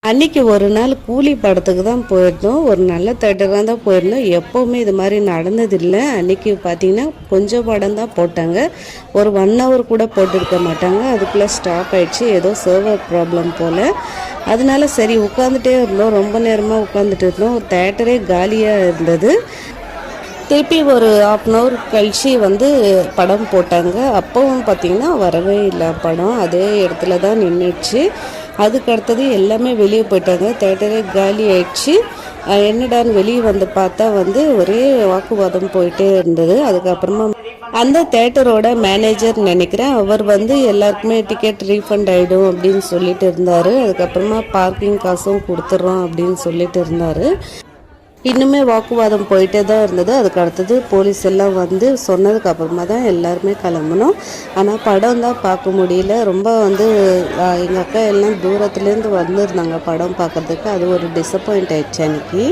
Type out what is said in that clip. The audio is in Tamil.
அன்றைக்கி ஒரு நாள் கூலி படத்துக்கு தான் போயிருந்தோம். ஒரு நல்ல தேட்டராக தான் போயிருந்தோம். எப்போவுமே இது மாதிரி நடந்ததில்லை. அன்றைக்கி பார்த்திங்கன்னா கொஞ்சம் படம் தான் போட்டாங்க. ஒரு 1 ஹவர் கூட போட்டிருக்க மாட்டாங்க. அதுக்குள்ளே ஸ்டாப் ஆகிடுச்சு. ஏதோ சர்வர் ப்ராப்ளம் போல். அதனால சரி உட்காந்துட்டே இருந்தோம். ரொம்ப நேரமாக உட்காந்துட்டு இருந்தோம். ஒரு தேட்டரே காலியாக இருந்தது. திருப்பி ஒரு 1/2 hour கழித்து படம் போட்டாங்க. அப்போவும் பார்த்திங்கன்னா வரவே இல்லை படம். அதே இடத்துல தான் நின்றுச்சு. அதுக்கு அடுத்தது எல்லாமே வெளியே போயிட்டாங்க. தேட்டரே காலி ஆயிடுச்சு. என்னடான்னு வெளியே பார்த்தா ஒரே வாக்குவாதம் போயிட்டே இருந்தது. அதுக்கப்புறமா அந்த தேட்டரோட மேனேஜர் நினைக்கிறேன், அவர் எல்லாருக்குமே டிக்கெட் ரீஃபண்ட் ஆகிடும் அப்படின்னு சொல்லிட்டு இருந்தார். அதுக்கப்புறமா பார்க்கிங் காசும் கொடுத்துட்றோம் அப்படின்னு சொல்லிட்டு இருந்தார். இன்னுமே வாக்குவாதம் போயிட்டே தான் இருந்தது. அதுக்கு அடுத்தது போலீஸ் எல்லாம் சொன்னதுக்கு அப்புறமா தான் எல்லாருமே கிளம்பணும். ஆனால் படம் தான் பார்க்க முடியல. ரொம்ப எங்கள் அக்கா எல்லாம் தூரத்துலேருந்து வந்திருந்தாங்க படம் பார்க்குறதுக்கு. அது ஒரு டிசப்பாயிண்ட் ஆயிடுச்சு அன்றைக்கி.